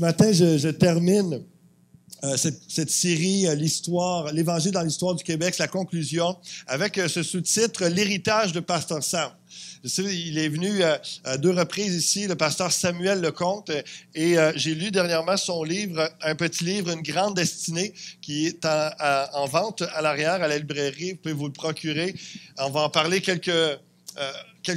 Ce matin, je termine cette série, l'Évangile dans l'histoire du Québec, c'est la conclusion, avec ce sous-titre « L'héritage de Pasteur Sam ». Je sais, il est venu à 2 reprises ici, le pasteur Samuel Lecomte, et j'ai lu dernièrement son livre, un petit livre, Une grande destinée, qui est en vente à l'arrière, à la librairie. Vous pouvez vous le procurer. On va en parler quelques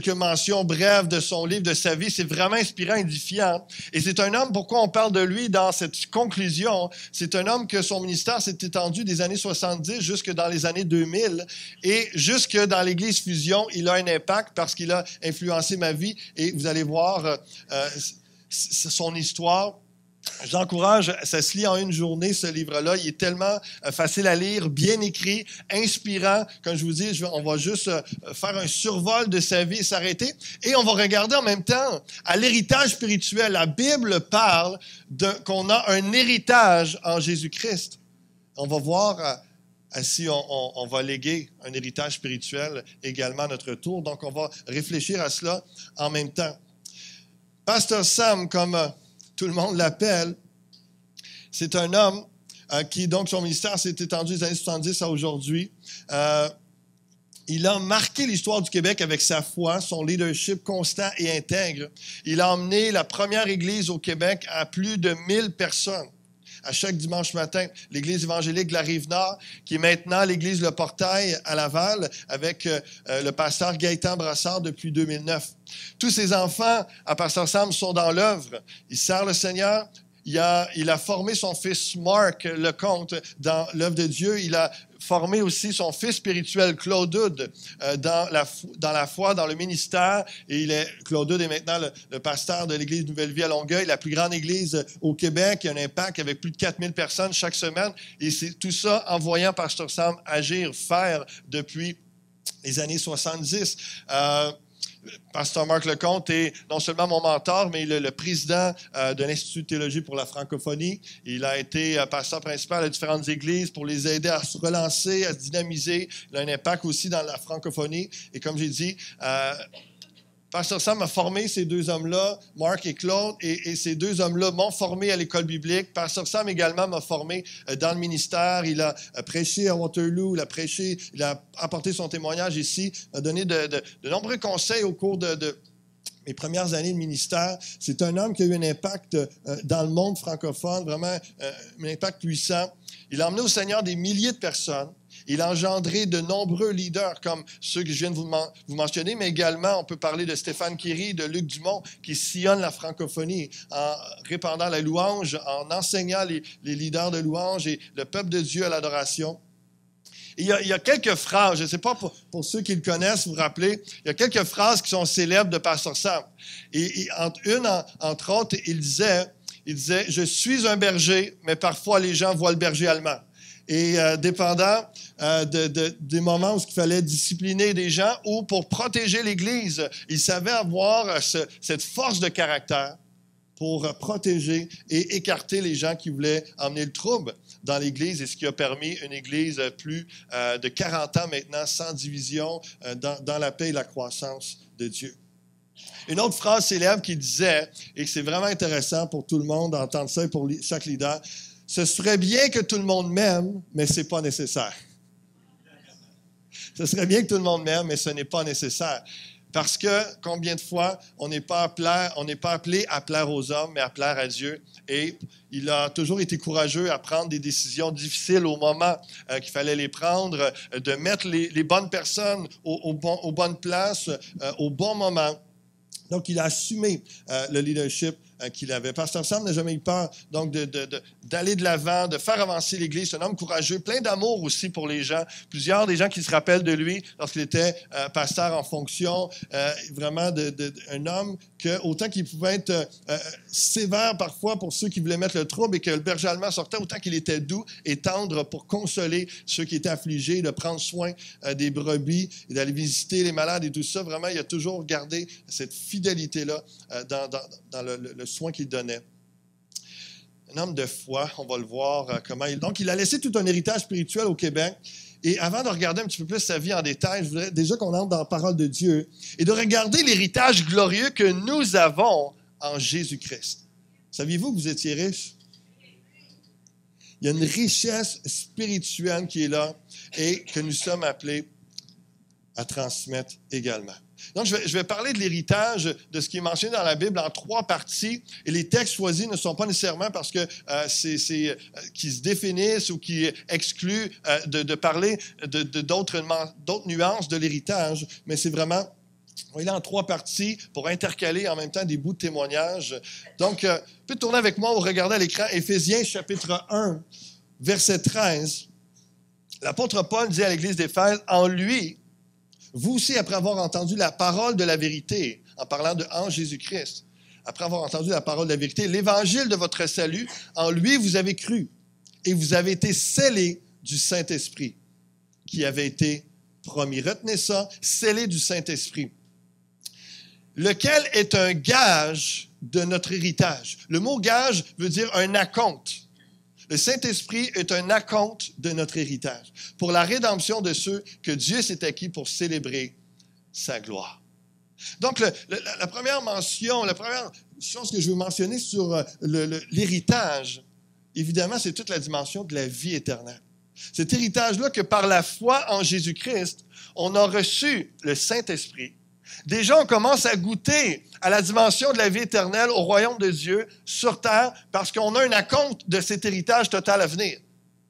mentions brèves de son livre, de sa vie. C'est vraiment inspirant, édifiant. Et c'est un homme, pourquoi on parle de lui dans cette conclusion? C'est un homme que son ministère s'est étendu des années 70 jusque dans les années 2000. Et jusque dans l'Église Fusion, il a un impact parce qu'il a influencé ma vie. Et vous allez voir son histoire. J'encourage, ça se lit en une journée, ce livre-là. Il est tellement facile à lire, bien écrit, inspirant. Comme je vous dis, on va juste faire un survol de sa vie et s'arrêter. Et on va regarder en même temps à l'héritage spirituel. La Bible parle qu'on a un héritage en Jésus-Christ. On va voir si on va léguer un héritage spirituel également à notre tour. Donc, on va réfléchir à cela en même temps. Pasteur Sam, comme tout le monde l'appelle, c'est un homme qui, donc, son ministère s'est étendu des années 70 à aujourd'hui. Il a marqué l'histoire du Québec avec sa foi, son leadership constant et intègre. Il a emmené la première église au Québec à plus de 1000 personnes. À chaque dimanche matin, l'Église évangélique de la Rive-Nord, qui est maintenant l'Église Le Portail à Laval, avec le pasteur Gaëtan Brassard depuis 2009. Tous ces enfants à Pasteur Sam sont dans l'œuvre. Il sert le Seigneur. Il a formé son fils Marc Lecomte dans l'œuvre de Dieu. Il a formé aussi son fils spirituel Claude Hood dans la foi, dans le ministère. Et Claude Hood est maintenant le pasteur de l'Église Nouvelle-Vie à Longueuil, la plus grande église au Québec. Il y a un impact avec plus de 4000 personnes chaque semaine. Et c'est tout ça en voyant Pasteur Sam agir, faire depuis les années 70. Pasteur Marc Lecomte est non seulement mon mentor, mais il est le président de l'Institut de théologie pour la francophonie. Il a été pasteur principal à différentes églises pour les aider à se relancer, à se dynamiser. Il a un impact aussi dans la francophonie. Et comme j'ai dit, Pasteur Sam a formé ces 2 hommes-là, Marc et Claude, et ces 2 hommes-là m'ont formé à l'école biblique. Pasteur Sam également m'a formé dans le ministère. Il a prêché à Waterloo, il a apporté son témoignage ici, a donné de nombreux conseils au cours de mes premières années de ministère. C'est un homme qui a eu un impact dans le monde francophone, vraiment un impact puissant. Il a emmené au Seigneur des milliers de personnes. Il a engendré de nombreux leaders comme ceux que je viens de vous mentionner, mais également, on peut parler de Stéphane Kéry, de Luc Dumont, qui sillonnent la francophonie en répandant la louange, en enseignant les leaders de louange et le peuple de Dieu à l'adoration. Et il y a quelques phrases, je ne sais pas pour ceux qui le connaissent, vous vous rappelez, il y a quelques phrases qui sont célèbres de Pasteur Sam. Et entre autres, il disait, « Je suis un berger, mais parfois les gens voient le berger allemand. » Et dépendant des moments où il fallait discipliner des gens ou pour protéger l'Église, il savait avoir cette force de caractère pour protéger et écarter les gens qui voulaient emmener le trouble dans l'Église, et ce qui a permis une Église plus de 40 ans maintenant, sans division, dans la paix et la croissance de Dieu. Une autre phrase célèbre qui disait, et c'est vraiment intéressant pour tout le monde d'entendre ça et pour chaque leader, « Ce serait bien que tout le monde m'aime, mais ce n'est pas nécessaire. » Ce serait bien que tout le monde m'aime, mais ce n'est pas nécessaire. Parce que, combien de fois, on n'est pas appelé à plaire aux hommes, mais à plaire à Dieu. Et il a toujours été courageux à prendre des décisions difficiles au moment qu'il fallait les prendre, de mettre les bonnes personnes aux bonnes places, au bon moment. Donc, il a assumé le leadership qu'il avait. Pasteur Sam n'a jamais eu peur donc d'aller de l'avant, de faire avancer l'Église. C'est un homme courageux, plein d'amour aussi pour les gens. Plusieurs des gens qui se rappellent de lui lorsqu'il était pasteur en fonction, vraiment un homme que, autant qu'il pouvait être sévère parfois pour ceux qui voulaient mettre le trouble et que le berger allemand sortait, autant qu'il était doux et tendre pour consoler ceux qui étaient affligés, de prendre soin des brebis et d'aller visiter les malades et tout ça. Vraiment, il a toujours gardé cette fidélité-là dans le soin qu'il donnait. Un homme de foi, on va le voir comment il... Donc, il a laissé tout un héritage spirituel au Québec. Et avant de regarder un petit peu plus sa vie en détail, je voudrais déjà qu'on entre dans la parole de Dieu et de regarder l'héritage glorieux que nous avons en Jésus-Christ. Saviez-vous que vous étiez riche? Il y a une richesse spirituelle qui est là et que nous sommes appelés à transmettre également. Donc, je vais parler de l'héritage, de ce qui est mentionné dans la Bible en 3 parties. Et les textes choisis ne sont pas nécessairement parce que qui se définissent ou qui excluent de parler d'autres nuances de l'héritage, mais c'est vraiment, on est là en 3 parties pour intercaler en même temps des bouts de témoignages. Donc, tu peux tourner avec moi ou regarder à l'écran Éphésiens chapitre 1, verset 13. L'apôtre Paul dit à l'Église d'Éphèse, « En lui, vous aussi, après avoir entendu la parole de la vérité, en parlant en Jésus-Christ, après avoir entendu la parole de la vérité, l'évangile de votre salut, en lui vous avez cru, et vous avez été scellés du Saint-Esprit, qui avait été promis. » Retenez ça, scellés du Saint-Esprit, lequel est un gage de notre héritage. Le mot gage veut dire un acompte. Le Saint-Esprit est un acompte de notre héritage pour la rédemption de ceux que Dieu s'est acquis pour célébrer sa gloire. Donc, la première mention, la première chose que je veux mentionner sur l'héritage, évidemment, c'est toute la dimension de la vie éternelle. Cet héritage-là que par la foi en Jésus-Christ, on a reçu le Saint-Esprit. Déjà, on commence à goûter à la dimension de la vie éternelle au royaume de Dieu sur terre parce qu'on a un acompte de cet héritage total à venir.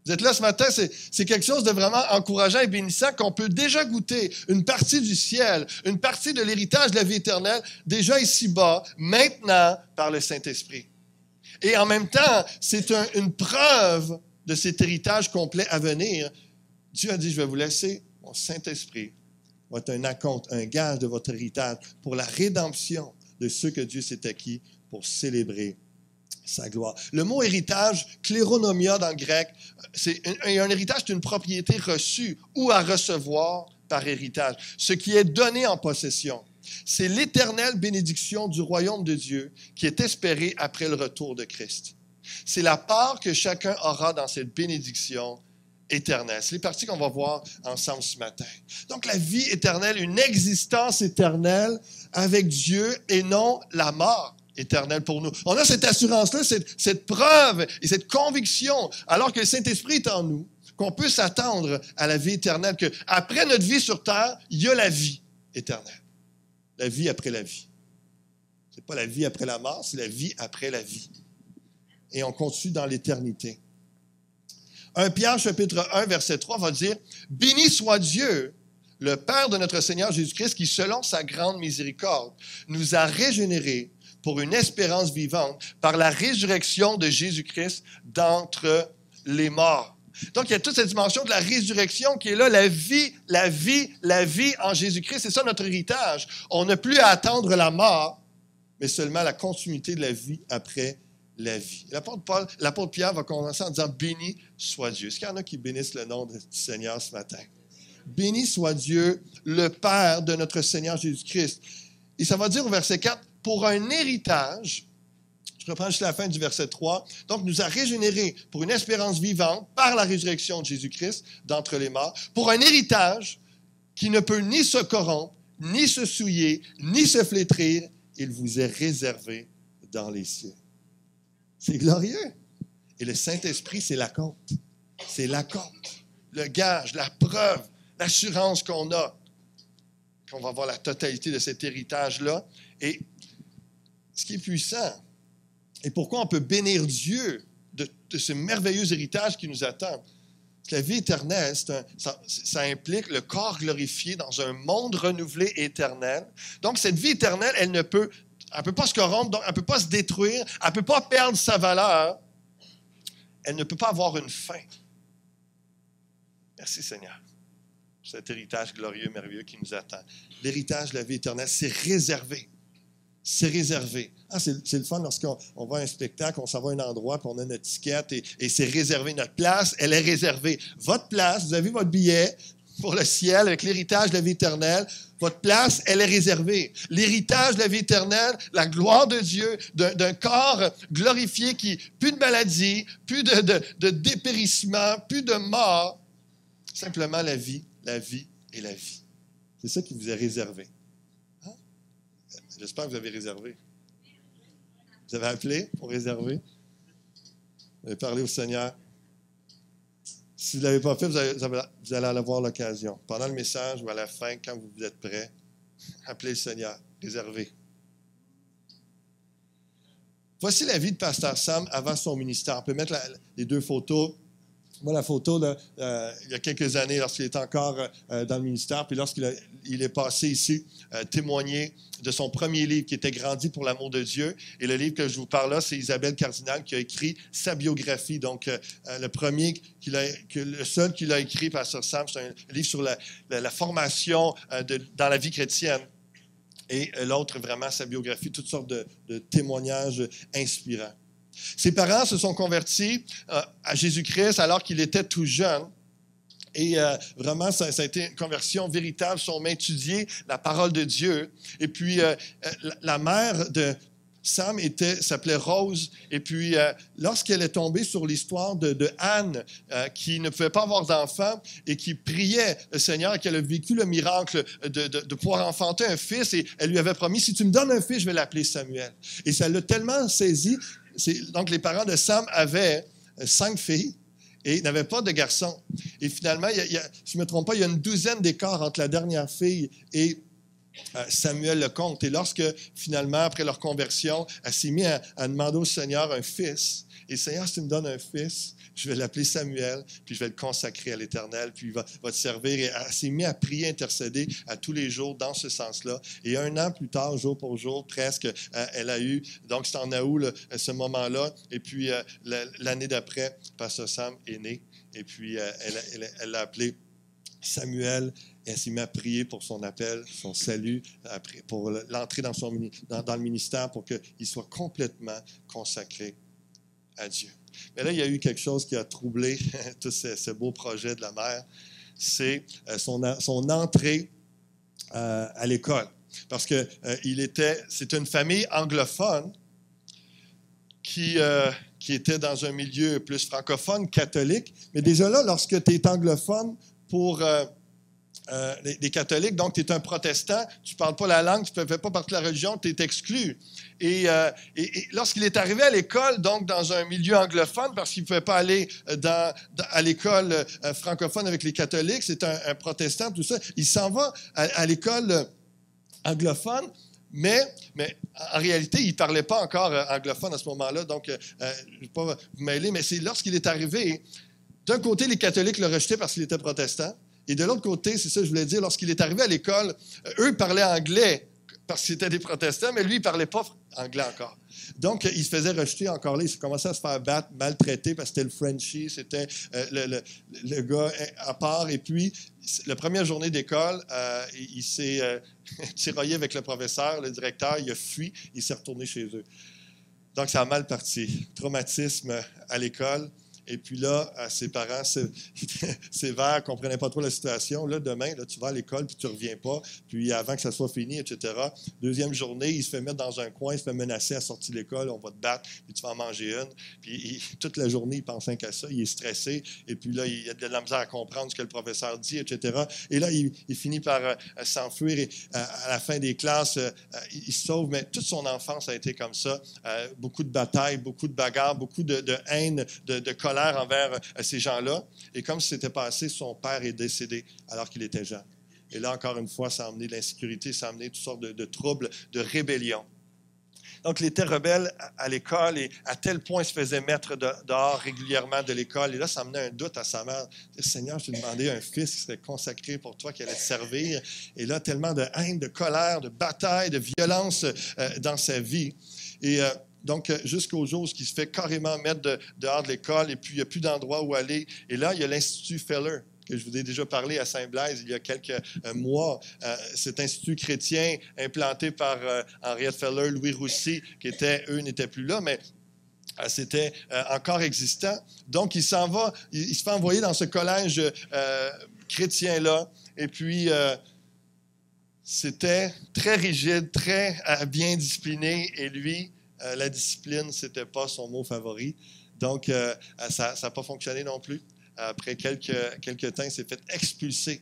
Vous êtes là ce matin, c'est quelque chose de vraiment encourageant et bénissant qu'on peut déjà goûter une partie du ciel, une partie de l'héritage de la vie éternelle, déjà ici-bas, maintenant, par le Saint-Esprit. Et en même temps, c'est une preuve de cet héritage complet à venir. Dieu a dit, je vais vous laisser mon Saint-Esprit va être un acompte, un gage de votre héritage pour la rédemption de ceux que Dieu s'est acquis pour célébrer sa gloire. Le mot héritage, kléronomia dans le grec, un héritage, c'est une propriété reçue ou à recevoir par héritage, ce qui est donné en possession. C'est l'éternelle bénédiction du royaume de Dieu qui est espérée après le retour de Christ. C'est la part que chacun aura dans cette bénédiction éternelle. C'est les parties qu'on va voir ensemble ce matin. Donc, la vie éternelle, une existence éternelle avec Dieu et non la mort éternelle pour nous. On a cette assurance-là, cette preuve et cette conviction, alors que le Saint-Esprit est en nous, qu'on peut s'attendre à la vie éternelle, qu'après notre vie sur terre, il y a la vie éternelle. La vie après la vie. C'est pas la vie après la mort, c'est la vie après la vie. Et on continue dans l'éternité. 1 Pierre, chapitre 1, verset 3, va dire « Béni soit Dieu, le Père de notre Seigneur Jésus-Christ, qui, selon sa grande miséricorde, nous a régénérés pour une espérance vivante par la résurrection de Jésus-Christ d'entre les morts. » Donc, il y a toute cette dimension de la résurrection qui est là, la vie en Jésus-Christ. C'est ça notre héritage. On n'a plus à attendre la mort, mais seulement la continuité de la vie après la vie. L'apôtre Pierre va commencer en disant « Béni soit Dieu ». Est-ce qu'il y en a qui bénissent le nom du Seigneur ce matin? Béni soit Dieu, le Père de notre Seigneur Jésus-Christ. Et ça va dire au verset 4, « Pour un héritage », je reprends juste la fin du verset 3, « Donc, nous a régénérés pour une espérance vivante par la résurrection de Jésus-Christ d'entre les morts, pour un héritage qui ne peut ni se corrompre, ni se souiller, ni se flétrir, il vous est réservé dans les cieux. » C'est glorieux. Et le Saint-Esprit, c'est l'acompte. C'est l'acompte, le gage, la preuve, l'assurance qu'on a, qu'on va avoir la totalité de cet héritage-là. Et ce qui est puissant, et pourquoi on peut bénir Dieu de ce merveilleux héritage qui nous attend, c'est que la vie éternelle, ça implique le corps glorifié dans un monde renouvelé éternel. Donc, cette vie éternelle, elle ne peut pas se corrompre, donc elle ne peut pas se détruire, elle ne peut pas perdre sa valeur, elle ne peut pas avoir une fin. Merci Seigneur pour cet héritage glorieux, merveilleux qui nous attend. L'héritage de la vie éternelle, c'est réservé. C'est réservé. C'est le fun lorsqu'on va à un spectacle, on s'en va à un endroit, puis on a notre étiquette et c'est réservé. Notre place, elle est réservée. Votre place, vous avez votre billet pour le ciel avec l'héritage de la vie éternelle. Votre place, elle est réservée. L'héritage de la vie éternelle, la gloire de Dieu, d'un corps glorifié qui, plus de maladie, plus de dépérissement, plus de mort. Simplement la vie et la vie. C'est ça qui vous est réservé. Hein? J'espère que vous avez réservé. Vous avez appelé pour réserver? Vous avez parlé au Seigneur? Si vous ne l'avez pas fait, vous allez avoir l'occasion. Pendant le message ou à la fin, quand vous êtes prêts, appelez le Seigneur, réservez. Voici la vie de Pasteur Sam avant son ministère. On peut mettre les deux photos. Moi, la photo, là, il y a quelques années, lorsqu'il était encore dans le ministère, puis lorsqu'il est passé ici, témoigner de son premier livre qui était Grandi pour l'amour de Dieu. Et le livre que je vous parle là, c'est Isabelle Cardinal qui a écrit sa biographie. Donc, le seul qu'il a écrit, Pasteur Sam, c'est un livre sur la formation dans la vie chrétienne. Et l'autre, vraiment, sa biographie, toutes sortes de témoignages inspirants. Ses parents se sont convertis à Jésus-Christ alors qu'il était tout jeune. Et vraiment, ça a été une conversion véritable. Ils ont étudié la parole de Dieu. Et puis, la mère de Sam s'appelait Rose. Et puis, lorsqu'elle est tombée sur l'histoire de Anne, qui ne pouvait pas avoir d'enfant et qui priait le Seigneur, et qu'elle a vécu le miracle de pouvoir enfanter un fils, et elle lui avait promis, si tu me donnes un fils, je vais l'appeler Samuel. Et ça l'a tellement saisi. Donc, les parents de Sam avaient 5 filles et n'avaient pas de garçons. Et finalement, si je ne me trompe pas, il y a une douzaine d'écarts entre la dernière fille et Samuel le comte. Et lorsque, finalement, après leur conversion, elle s'est mise à demander au Seigneur un fils. Et Seigneur, si tu me donnes un fils, je vais l'appeler Samuel, puis je vais le consacrer à l'Éternel, puis il va te servir. Et elle s'est mise à prier, intercéder à tous les jours dans ce sens-là. Et 1 an plus tard, jour pour jour, presque, elle a eu, donc c'est en août, ce moment-là. Et puis l'année d'après, Pasteur Sam est né. Et puis elle l'a appelé Samuel. Et elle s'est mise à prier pour son appel, son salut, pour l'entrée dans le ministère, pour qu'il soit complètement consacré à Dieu. Mais là, il y a eu quelque chose qui a troublé tout ce beau projet de la mère, c'est son entrée à l'école. Parce que c'est une famille anglophone qui était dans un milieu plus francophone, catholique. Mais déjà là, lorsque tu es anglophone pour les catholiques, donc tu es un protestant, tu ne parles pas la langue, tu ne fais pas partie de la religion, tu es exclu. Et lorsqu'il est arrivé à l'école, donc dans un milieu anglophone, parce qu'il ne pouvait pas aller à l'école francophone avec les catholiques, c'est un protestant, tout ça, il s'en va à l'école anglophone, mais en réalité, il ne parlait pas encore anglophone à ce moment-là, donc je ne vais pas vous mêler, mais c'est lorsqu'il est arrivé, d'un côté, les catholiques le rejetaient parce qu'il était protestant, et de l'autre côté, c'est ça que je voulais dire, lorsqu'il est arrivé à l'école, eux parlaient anglais parce que c'était des protestants, mais lui, il ne parlait pas anglais encore. Donc, il se faisait rejeter encore là. Il commençait à se faire battre, maltraiter parce que c'était le Frenchie, c'était le gars à part. Et puis, la première journée d'école, il s'est tiraillé avec le professeur, le directeur, il a fui, il s'est retourné chez eux. Donc, ça a mal parti. Traumatisme à l'école. Et puis là, ses parents sévères, ne comprenaient pas trop la situation. Là, demain, là, tu vas à l'école, puis tu ne reviens pas. Puis avant que ça soit fini, etc. Deuxième journée, il se fait mettre dans un coin, il se fait menacer à sortir de l'école, on va te battre, puis tu vas en manger une. Puis toute la journée, il pense qu'à ça, il est stressé. Et puis là, il a de la misère à comprendre ce que le professeur dit, etc. Et là, il finit par s'enfuir. Et à la fin des classes, il se sauve. Mais toute son enfance a été comme ça. Beaucoup de batailles, beaucoup de bagarres, beaucoup de haine, de colère envers ces gens-là. Et comme c'était passé, son père est décédé alors qu'il était jeune. Et là, encore une fois, ça a amené de l'insécurité, ça a amené toutes sortes de troubles, de rébellion. Donc, il était rebelle à l'école et à tel point il se faisait mettre dehors régulièrement de l'école. Et là, ça amenait un doute à sa mère. Seigneur, je t'ai demandé un fils qui serait consacré pour toi, qui allait te servir. Et là, tellement de haine, de colère, de bataille, de violence dans sa vie. Et donc, jusqu'au jour où il se fait carrément mettre dehors de l'école et puis il n'y a plus d'endroit où aller. Et là, il y a l'Institut Feller, que je vous ai déjà parlé à Saint-Blaise il y a quelques mois. Cet institut chrétien implanté par Henriette Feller, Louis Roussy, eux n'étaient plus là, mais c'était encore existant. Donc, il s'en va, il se fait envoyer dans ce collège chrétien-là. Et puis, c'était très rigide, très bien discipliné. Et lui, la discipline, ce n'était pas son mot favori. Donc, ça n'a pas fonctionné non plus. après quelques temps, il s'est fait expulser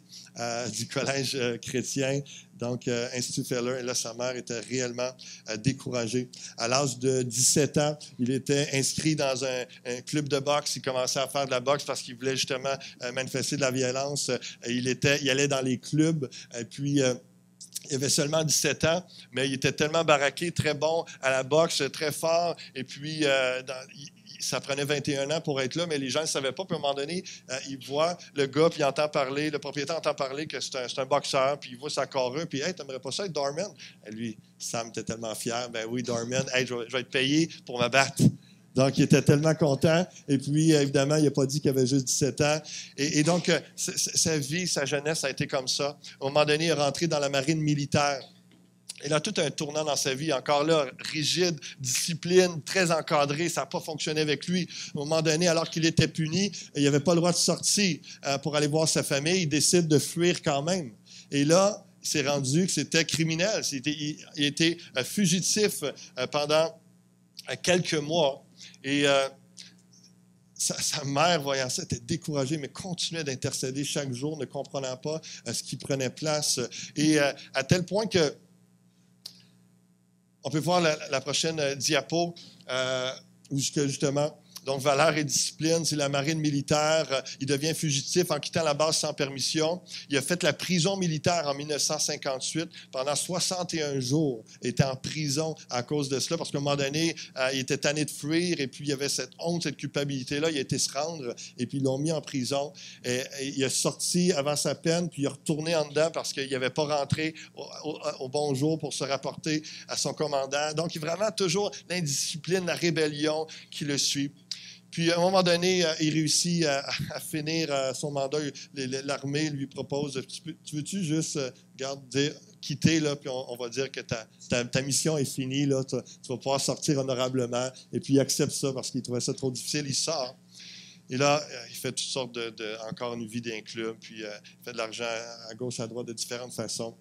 du collège chrétien, donc Institut Feller. Et là, sa mère était réellement découragée. À l'âge de 17 ans, il était inscrit dans un club de boxe. Il commençait à faire de la boxe parce qu'il voulait justement manifester de la violence. Il allait dans les clubs, et puis... il avait seulement 17 ans, mais il était tellement baraqué, très bon à la boxe, très fort. Et puis, ça prenait 21 ans pour être là, mais les gens ne savaient pas. Puis à un moment donné, il voit le gars, puis il entend parler, le propriétaire entend parler que c'est un boxeur, puis il voit sa carrure, puis « Hey, t'aimerais pas ça être doorman? » Et lui, Sam était tellement fier. « Ben oui, doorman, hey, je vais être payé pour me battre. » Donc, il était tellement content. Et puis, évidemment, il n'a pas dit qu'il avait juste 17 ans. Et donc, sa vie, sa jeunesse a été comme ça. À un moment donné, il est rentré dans la marine militaire. Il a tout un tournant dans sa vie, encore là, rigide, discipline, très encadré, ça n'a pas fonctionné avec lui. À un moment donné, alors qu'il était puni, il n'avait pas le droit de sortir pour aller voir sa famille, il décide de fuir quand même. Et là, il s'est rendu que c'était criminel. Il était fugitif pendant quelques mois. Et sa mère, voyant ça, était découragée, mais continuait d'intercéder chaque jour, ne comprenant pas ce qui prenait place. Et à tel point que, on peut voir la prochaine diapo, où justement, donc valeur et discipline, c'est la marine militaire. Il devient fugitif en quittant la base sans permission. Il a fait la prison militaire en 1958. Pendant 61 jours, il était en prison à cause de cela, parce qu'à un moment donné, il était tanné de fuir, et puis il y avait cette honte, cette culpabilité-là. Il a été se rendre, et puis ils l'ont mis en prison. Et il est sorti avant sa peine, puis il est retourné en dedans parce qu'il n'avait pas rentré au bon jour pour se rapporter à son commandant. Donc, il y a vraiment toujours l'indiscipline, la rébellion qui le suit. Puis, à un moment donné, il réussit à finir son mandat. L'armée lui propose, tu veux-tu juste quitter, là, puis on va dire que ta mission est finie, là, tu vas pouvoir sortir honorablement. Et puis, il accepte ça parce qu'il trouvait ça trop difficile. Il sort. Et là, il fait toutes sortes encore une vie d'un club, puis il fait de l'argent à gauche, à droite, de différentes façons.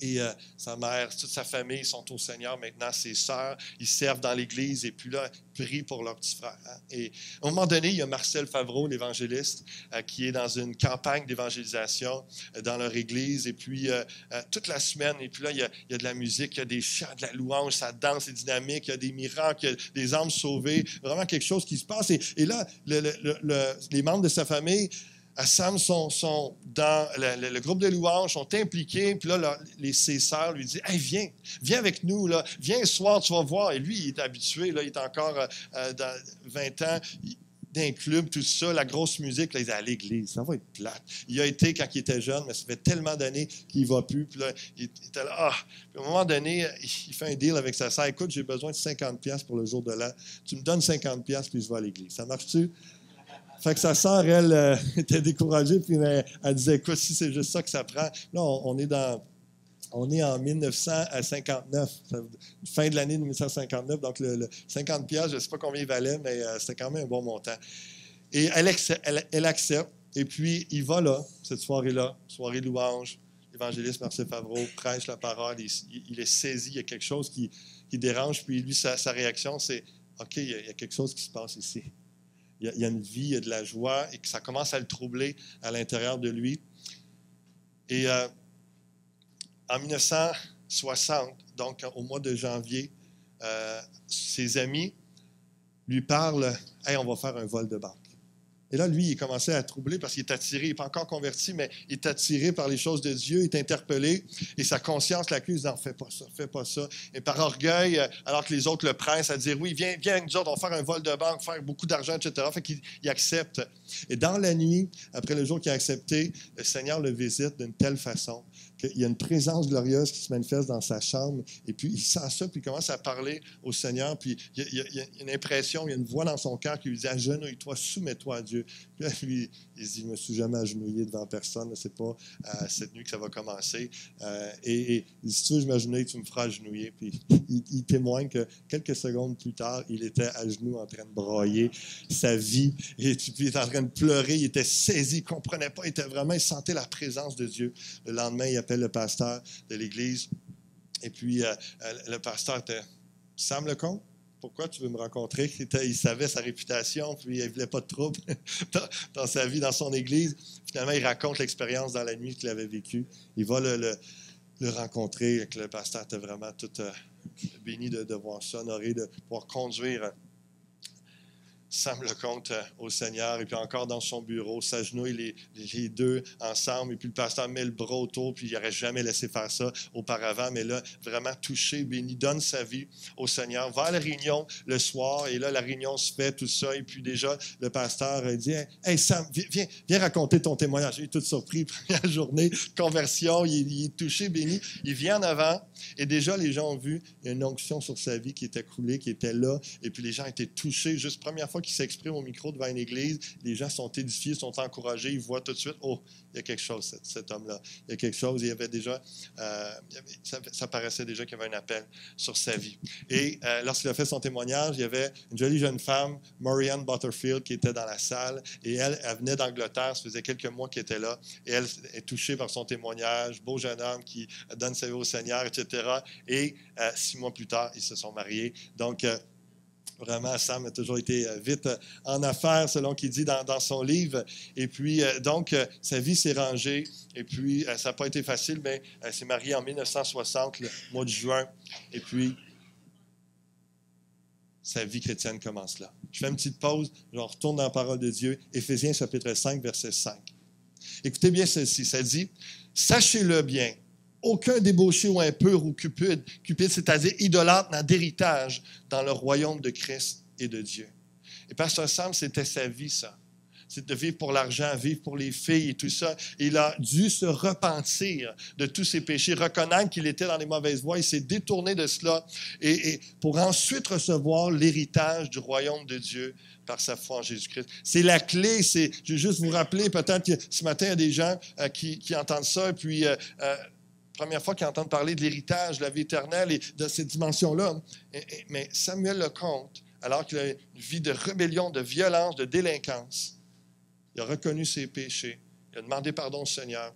Et sa mère, toute sa famille sont au Seigneur. Maintenant, ses sœurs, ils servent dans l'Église et puis là, ils prient pour leur petit frère. Hein. Et à un moment donné, il y a Marcel Favreau, l'évangéliste, qui est dans une campagne d'évangélisation dans leur Église. Et puis, toute la semaine, et puis là, il y a de la musique, il y a des chants, de la louange, ça danse, c'est dynamique, il y a des miracles, il y a des âmes sauvées, vraiment quelque chose qui se passe. Et là, les membres de sa famille, Sam sont dans le groupe de louanges, sont impliqués, puis là, ses sœurs lui disent « Hey, viens avec nous, là. Viens ce soir, tu vas voir. » Et lui, il est habitué, là, il est encore dans 20 ans, d'un club, tout ça, la grosse musique, là, il dit à l'église, ça va être plate. Il a été quand il était jeune, mais ça fait tellement d'années qu'il ne va plus. Puis là, il était là, Puis à un moment donné, il fait un deal avec sa sœur. « Écoute, j'ai besoin de 50$ pour le jour de l'an. Tu me donnes 50$, puis je vais à l'église. Ça marche-tu? » Fait que sa sœur, elle, était découragée, puis elle disait, écoute, si c'est juste ça que ça prend. Là, on est en 1959, fin de l'année de 1959, donc le 50$, je ne sais pas combien il valait, mais c'était quand même un bon montant. Et elle accepte, et puis il va là, cette soirée-là, soirée louange, l'évangéliste Marcel Favreau prêche la parole, il est saisi, il y a quelque chose qui dérange, puis lui, sa réaction, c'est, OK, il y a quelque chose qui se passe ici. Il y a une vie, il y a de la joie, et que ça commence à le troubler à l'intérieur de lui. Et en 1960, donc au mois de janvier, ses amis lui parlent « Hey, on va faire un vol de banque. » Et là, lui, il commençait à troubler parce qu'il est attiré, il n'est pas encore converti, mais il est attiré par les choses de Dieu, il est interpellé, et sa conscience l'accuse « Non, fais pas ça, fais pas ça. » Et par orgueil, alors que les autres le pressent à dire « Oui, viens avec nous autres, on va faire un vol de banque, faire beaucoup d'argent, etc. » Fait qu'il accepte. Et dans la nuit, après le jour qu'il a accepté, le Seigneur le visite d'une telle façon qu'il y a une présence glorieuse qui se manifeste dans sa chambre, et puis il sent ça, puis il commence à parler au Seigneur, puis il y a une impression, il y a une voix dans son cœur qui lui dit « Agenouille-toi, soumets-toi à Dieu. » Puis là, lui, il se dit « Je ne me suis jamais agenouillé devant personne, c'est pas cette nuit que ça va commencer. » Et il dit « Si tu veux, je m'agenouille, tu me feras agenouiller. » Puis il témoigne que quelques secondes plus tard, il était à genoux en train de brailler sa vie, et puis il était en train de pleurer, il était saisi, il ne comprenait pas, il sentait la présence de Dieu. Le lendemain, il appelle le pasteur de l'église, et puis le pasteur était « Sam Lecomte, pourquoi tu veux me rencontrer? Il savait sa réputation, puis il ne voulait pas de trouble dans sa vie, dans son église. Finalement, il raconte l'expérience dans la nuit qu'il avait vécue. Il va le rencontrer, et que le pasteur était vraiment tout béni de voir ça, honoré de pouvoir conduire Sam Lecomte au Seigneur, et puis encore dans son bureau, s'agenouille les deux ensemble, et puis le pasteur met le bras autour, puis il n'aurait jamais laissé faire ça auparavant, mais là, vraiment touché, béni, donne sa vie au Seigneur, va à la réunion le soir, et là, la réunion se fait, tout ça, et puis déjà, le pasteur dit « Hey Sam, viens raconter ton témoignage. » Il est tout surpris, première journée, conversion, il est touché, béni, il vient en avant, et déjà, les gens ont vu une onction sur sa vie qui était coulée, qui était là, et puis les gens étaient touchés, juste première fois qu'il s'exprime au micro devant une église, les gens sont édifiés, sont encouragés, ils voient tout de suite, oh, il y a quelque chose, cet homme-là. Il y a quelque chose, il y avait déjà, ça paraissait déjà qu'il y avait un appel sur sa vie. Et lorsqu'il a fait son témoignage, il y avait une jolie jeune femme, Marianne Butterfield, qui était dans la salle, et elle venait d'Angleterre, ça faisait quelques mois qu'elle était là, et elle est touchée par son témoignage, beau jeune homme qui donne sa vie au Seigneur, etc. Et 6 mois plus tard, ils se sont mariés. Donc, vraiment, Sam a toujours été vite en affaires, selon qu'il dit dans son livre. Et puis, donc, sa vie s'est rangée. Et puis, ça n'a pas été facile, mais elle s'est mariée en 1960, le mois de juin. Et puis, sa vie chrétienne commence là. Je fais une petite pause, je retourne dans la parole de Dieu. Éphésiens chapitre 5, verset 5. Écoutez bien ceci, ça dit « Sachez-le bien, aucun débauché ou impur ou cupide, c'est-à-dire idolâtre, n'a d'héritage dans le royaume de Christ et de Dieu. » Et Pasteur Sam, c'était sa vie, ça. C'est de vivre pour l'argent, vivre pour les filles et tout ça. Il a dû se repentir de tous ses péchés, reconnaître qu'il était dans les mauvaises voies. Il s'est détourné de cela et pour ensuite recevoir l'héritage du royaume de Dieu par sa foi en Jésus-Christ. C'est la clé. Je vais juste vous rappeler, peut-être que ce matin, il y a des gens qui entendent ça et puis... première fois qu'ils entendent parler de l'héritage, de la vie éternelle et de cette dimension-là. Mais Samuel Lecomte, alors qu'il a une vie de rébellion, de violence, de délinquance, il a reconnu ses péchés, il a demandé pardon au Seigneur.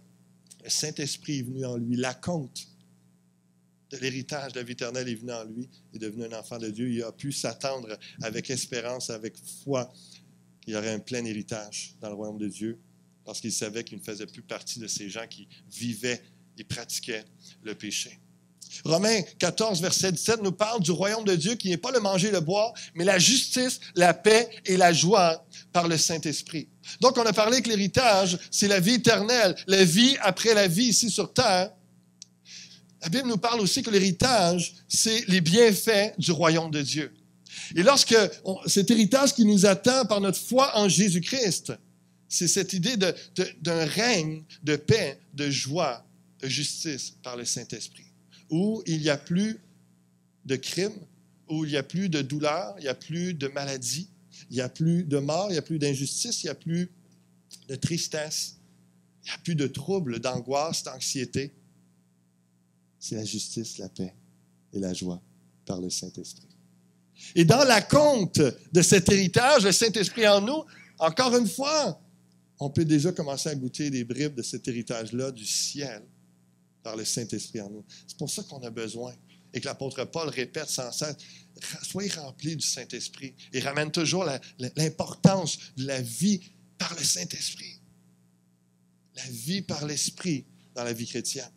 Le Saint-Esprit est venu en lui. L'acompte de l'héritage de la vie éternelle est venu en lui. Il est devenu un enfant de Dieu. Il a pu s'attendre avec espérance, avec foi, qu'il y aurait un plein héritage dans le royaume de Dieu, parce qu'il savait qu'il ne faisait plus partie de ces gens qui vivaient et pratiquaient le péché. Romains 14, verset 17 nous parle du royaume de Dieu qui n'est pas le manger et le boire, mais la justice, la paix et la joie par le Saint-Esprit. Donc, on a parlé que l'héritage, c'est la vie éternelle, la vie après la vie ici sur terre. La Bible nous parle aussi que l'héritage, c'est les bienfaits du royaume de Dieu. Et lorsque cet héritage qui nous attend par notre foi en Jésus-Christ, c'est cette idée d'un règne de paix, de joie, de justice par le Saint-Esprit, où il n'y a plus de crimes, où il n'y a plus de douleur, il n'y a plus de maladie, il n'y a plus de mort, il n'y a plus d'injustice, il n'y a plus de tristesse, il n'y a plus de troubles, d'angoisse, d'anxiété. C'est la justice, la paix et la joie par le Saint-Esprit. Et dans l'acompte de cet héritage, le Saint-Esprit en nous, encore une fois, on peut déjà commencer à goûter des bribes de cet héritage-là du ciel par le Saint-Esprit en nous. C'est pour ça qu'on a besoin, et que l'apôtre Paul répète sans cesse, soyez remplis du Saint-Esprit, et ramène toujours l'importance de la vie par le Saint-Esprit. La vie par l'Esprit dans la vie chrétienne.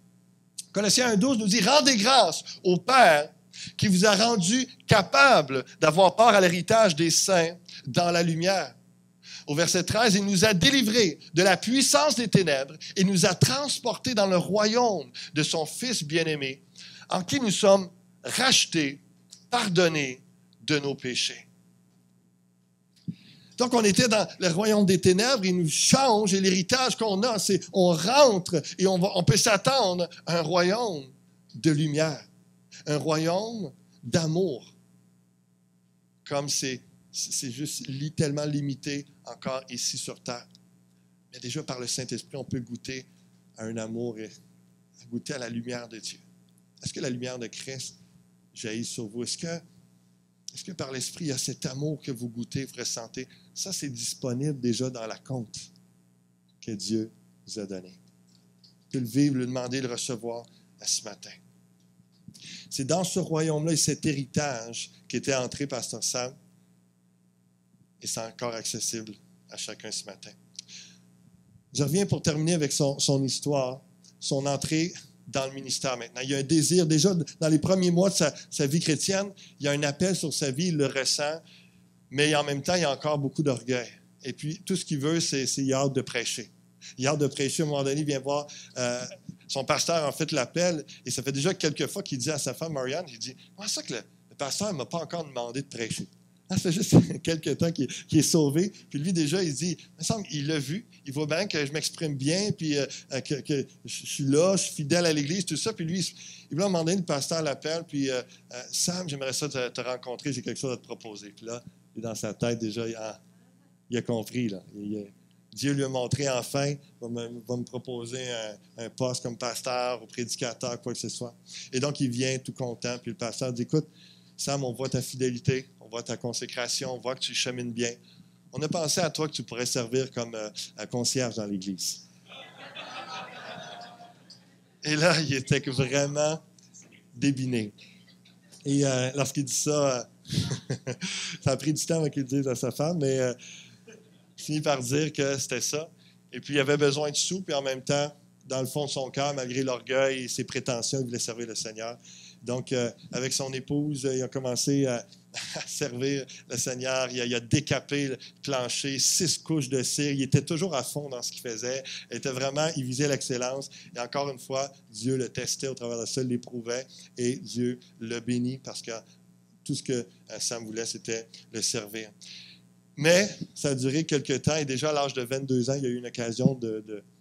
Colossiens 1,12 nous dit, rendez grâce au Père qui vous a rendu capable d'avoir part à l'héritage des saints dans la lumière. Au verset 13, il nous a délivrés de la puissance des ténèbres et nous a transportés dans le royaume de son Fils bien-aimé, en qui nous sommes rachetés, pardonnés de nos péchés. Donc, on était dans le royaume des ténèbres, il nous change et l'héritage qu'on a, c'est on rentre et on peut s'attendre à un royaume de lumière, un d'amour, comme c'est juste tellement limité encore ici sur terre. Mais déjà, par le Saint-Esprit, on peut goûter à un amour et goûter à la lumière de Dieu. Est-ce que la lumière de Christ jaillit sur vous? Est-ce que par l'Esprit, il y a cet amour que vous goûtez, vous ressentez? Ça, c'est disponible déjà dans la compte que Dieu vous a donné. Vous pouvez le vivre, le demander, le recevoir ce matin. C'est dans ce royaume-là et cet héritage qu'était entré Pasteur Sam. Et c'est encore accessible à chacun ce matin. Je reviens pour terminer avec son histoire, son entrée dans le ministère maintenant. Il y a un désir, déjà dans les premiers mois de sa vie chrétienne, il y a un appel sur sa vie, il le ressent, mais en même temps, il y a encore beaucoup d'orgueil. Et puis, tout ce qu'il veut, c'est il a hâte de prêcher. Il a hâte de prêcher. À un moment donné, il vient voir son pasteur, en fait, l'appelle, et ça fait déjà quelques fois qu'il dit à sa femme, Marianne, il dit, « Comment ça que le pasteur ne m'a pas encore demandé de prêcher? » Ça fait juste quelques temps qu'il est sauvé. Puis lui, déjà, il dit, il me semble qu'il l'a vu. Il voit bien que je m'exprime bien, puis que je suis là, je suis fidèle à l'Église, tout ça. Puis lui, il veut demander, le pasteur l'appelle, puis Sam, j'aimerais ça te rencontrer, j'ai quelque chose à te proposer. Puis là, dans sa tête, déjà, il a compris. Là. Dieu lui a montré enfin, va me proposer un poste comme pasteur ou prédicateur, quoi que ce soit. Et donc, il vient tout content. Puis le pasteur dit, écoute, Sam, on voit ta fidélité, on voit ta consécration, on voit que tu chemines bien. On a pensé à toi que tu pourrais servir comme concierge dans l'Église. Et là, il était vraiment débiné. Et lorsqu'il dit ça, ça a pris du temps avant qu'il le dise à sa femme, mais il finit par dire que c'était ça. Et puis, il avait besoin de sous, puis en même temps, dans le fond de son cœur, malgré l'orgueil et ses prétentions, il voulait servir le Seigneur. Donc, avec son épouse, il a commencé à servir le Seigneur. Il a décapé le plancher, 6 couches de cire. Il était toujours à fond dans ce qu'il faisait. Il visait l'excellence. Et encore une fois, Dieu le testait au travers de ça, l'éprouvait. Et Dieu le bénit parce que tout ce que Sam voulait, c'était le servir. Mais ça a duré quelques temps. Et déjà, à l'âge de 22 ans, il a eu une occasion